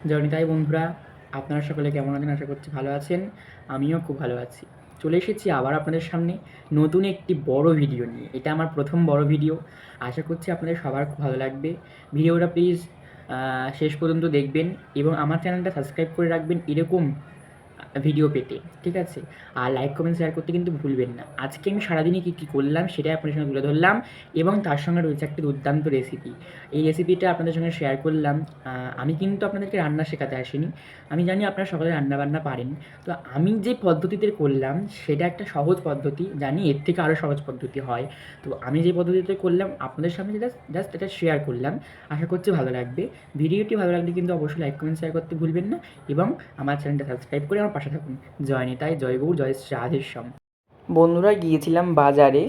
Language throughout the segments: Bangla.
জনিতাই বন্ধুরা, আপনারা সকলে কেমন আছেন? আশা করছি ভালো আছেন। আমিও খুব ভালো আছি। চলে এসেছি আবার আপনাদের সামনে নতুন একটি বড় ভিডিও নিয়ে। এটা আমার প্রথম বড় ভিডিও। আশা করছি আপনাদের সবার খুব ভালো লাগবে। ভিডিওটা প্লিজ শেষ পর্যন্ত দেখবেন এবং আমার চ্যানেলটা সাবস্ক্রাইব করে রাখবেন এরকম ভিডিও পেতে, ঠিক আছে? আর লাইক, কমেন্ট, শেয়ার করতে কিন্তু ভুলবেন না। আজকে আমি সারাদিনে কী করলাম সেটাই আপনাদের সঙ্গে তুলে ধরলাম এবং তার সঙ্গে রয়েছে একটি দুর্দান্ত রেসিপি। এই রেসিপিটা আপনাদের সঙ্গে শেয়ার করলাম। আমি কিন্তু আপনাদেরকে রান্না শেখাতে আসিনি। আমি জানি আপনারা সকলে রান্নাবান্না পারেন। তো আমি যে পদ্ধতিতে করলাম সেটা একটা সহজ পদ্ধতি। জানি এর থেকে আরও সহজ পদ্ধতি হয়। তো আমি যে পদ্ধতিতে করলাম আপনাদের সামনে জাস্ট এটা শেয়ার করলাম। আশা করছি ভালো লাগবে। ভিডিওটি ভালো লাগলে কিন্তু অবশ্যই লাইক, কমেন্ট, শেয়ার করতে ভুলবেন না এবং আমার চ্যানেলটা সাবস্ক্রাইব করে আমার পাশে থাকুন। জয় নিতাই, জয় গৌর, জয় শ্রী রাধেশ্যাম। বন্ধুরা, গিয়েছিলাম বাজারে।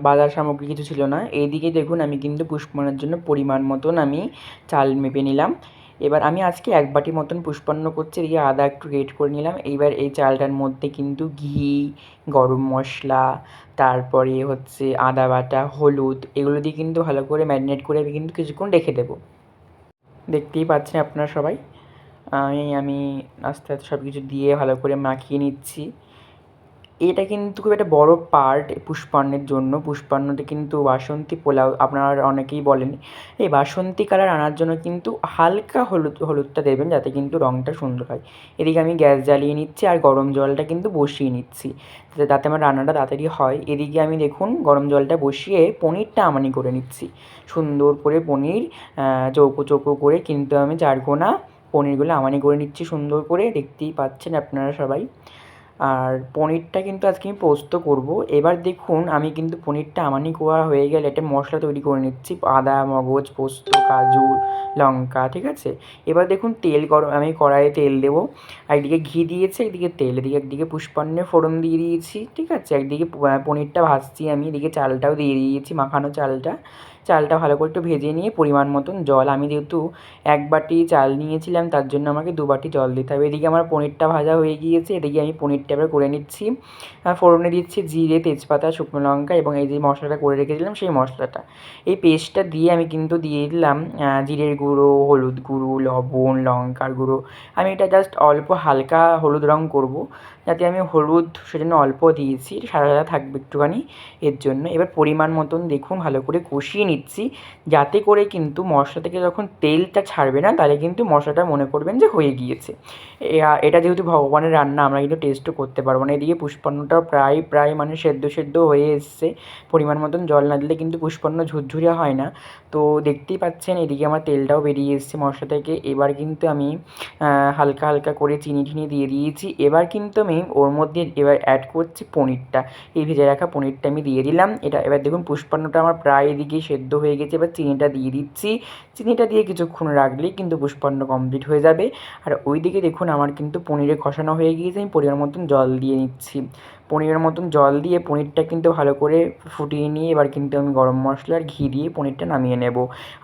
বাজার সামগ্রী কিছু ছিল না। এইদিকে দেখুন, আমি কিন্তু পুষ্পান্নের জন্য পরিমাণ মতন আমি চাল মেপে নিলাম। এবার আমি আজকে 1 বাটি মতন পুষ্পান্ন করছি। এদিকে আদা একটু গ্রেট করে নিলাম। এইবার এই চালটার মধ্যে কিন্তু ঘি, গরম মশলা, তারপরে হচ্ছে আদা বাটা, হলুদ, এগুলো দিয়ে কিন্তু ভালো করে ম্যারিনেট করে আমি কিন্তু কিছুক্ষণ রেখে দেবো। দেখতেই পাচ্ছেন আপনারা সবাই। আমি আস্তে আস্তে সব কিছু দিয়ে ভালো করে মাখিয়ে নিচ্ছি। এটা কিন্তু খুব একটা বড় পার্ট পুষ্পান্নের জন্য। পুষ্পান্নতে কিন্তু বাসন্তী পোলাও আপনারা অনেকেই বলেন। এই বাসন্তী কালার আনার জন্য কিন্তু হালকা হলুদটা দেবেন, যাতে কিন্তু রঙটা সুন্দর হয়। এদিকে আমি গ্যাস জ্বালিয়ে নিচ্ছি আর গরম জলটা কিন্তু বসিয়ে নিচ্ছি, যাতে আমার রান্নাটা তাড়াতাড়ি হয়। এদিকে আমি দেখুন গরম জলটা বসিয়ে পনিরটা আমানি করে নিচ্ছি। সুন্দর করে পনির চৌকো চৌকো করে কিন্তু আমি চারকোনা পনিরগুলো আমানি করে নিচ্ছি সুন্দর করে। দেখতেই পাচ্ছেন আপনারা সবাই। আর পনিরটা কিন্তু আজকে আমি পোস্ত করব। এবার দেখুন আমি কিন্তু পনিরটা আমানি করা হয়ে গেলে একটা মশলা তৈরি করে নিচ্ছি। আদা, মগজ, পোস্ত, কাজু, লঙ্কা, ঠিক আছে? এবার দেখুন তেল গরম, আমি কড়াইয়ে তেল দেবো। একদিকে ঘি দিয়েছি, একদিকে তেল, এদিকে একদিকে পুষ্পান্নের ফোড়ন দিয়ে দিয়েছি, ঠিক আছে? একদিকে পনিরটা ভাজছি আমি, এদিকে চালটাও দিয়ে দিয়েছি, মাখানো চালটা ভালো করে একটু ভেজে নিয়ে পরিমাণ মতন জল, আমি যেহেতু 1 বাটি চাল নিয়েছিলাম তার জন্য আমাকে 2 বাটি জল দিতে হবে। এদিকে আমার পনিরটা ভাজা হয়ে গিয়েছে। এদিকে আমি পনিরটা এবার করে নিচ্ছি। ফোড়নে দিচ্ছি জিরে, তেজপাতা, শুকনো লঙ্কা এবং এই যে মশলাটা করে রেখেছিলাম সেই মশলাটা, এই পেস্টটা দিয়ে আমি কিন্তু দিয়ে দিলাম জিরের গুঁড়ো, হলুদ গুঁড়ো, লবণ, লঙ্কার গুঁড়ো। আমি এটা জাস্ট অল্প হালকা হলুদ রঙ করব, যাতে আমি হলুদ সেজন্য অল্প দিয়েছি, সাদা সাদা থাকবে একটুখানি এর জন্য। এবার পরিমাণ মতন দেখুন ভালো করে কষিয়ে নিচ্ছি, যাতে করে কিন্তু মশলা থেকে যখন তেলটা ছাড়বে না, তাহলে কিন্তু মশলাটা মনে করবেন যে হয়ে গিয়েছে। এটা যেহেতু ভগবানের রান্না, আমরা কিন্তু টেস্টও করতে পারবো না। এদিকে পুষ্পান্নটাও প্রায় মানে সেদ্ধ হয়ে এসছে। পরিমাণ মতন জল না দিলে কিন্তু পুষ্পান্ন ঝুরঝুরিয়া হয় না। তো দেখতেই পাচ্ছেন এদিকে আমার তেলটাও বেরিয়ে এসছে মশলা থেকে। এবার কিন্তু আমি হালকা করে চিনি টিনি দিয়ে দিয়েছি। এবার কিন্তু আমি ওর মধ্যে এবার অ্যাড করছি পনিরটা। এই ভেজে রাখা পনিরটা আমি দিয়ে দিলাম। এটা এবার দেখুন পুষ্পান্নটা আমার প্রায় এদিকে সেদ্ধ হয়ে গেছে। এবার চিনিটা দিয়ে দিচ্ছি। চিনিটা দিয়ে কিছুক্ষণ রাখলেই কিন্তু পুষ্পান্ন কমপ্লিট হয়ে যাবে। আর ওইদিকে দেখুন আমার কিন্তু পনিরে কষানো হয়ে গিয়েছে। আমি পরিমাণ মতন জল দিয়ে নিচ্ছি। পনিরের মতন জল দিয়ে পনিরটা কিন্তু ভালো করে ফুটিয়ে নিয়ে এবার কিন্তু আমি গরম মশলা আর ঘি দিয়ে পনিরটা নামিয়ে নেব।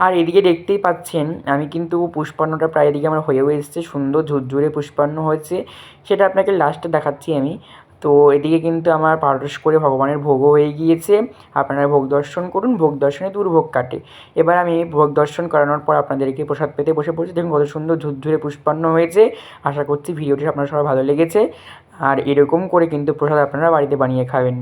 আর এদিকে দেখতেই পাচ্ছেন আমি কিন্তু পুষ্পান্নটা প্রায় এদিকে আমার হয়েও এসছে, সুন্দর ঝুরঝুরে পুষ্পান্ন হয়েছে। সেটা আপনাকে লাস্টে দেখাচ্ছি আমি। তো এদিকে কিন্তু আমার পারস করে ভগবানের ভোগও হয়ে গিয়েছে। আপনারা ভোগ দর্শন করুন, ভোগ দর্শনে দুর্ভোগ কাটে। এবার আমি ভোগ দর্শন করানোর পর আপনাদেরকে প্রসাদ পেতে বসে পড়েছি। দেখুন কত সুন্দর ঝুরঝুরে পুষ্পান্ন হয়েছে। আশা করছি ভিডিওটি আপনার সবার ভালো লেগেছে। আর এরকম করে কিন্তু প্রসাদ আপনারা বাড়িতে বানিয়ে খাবেন।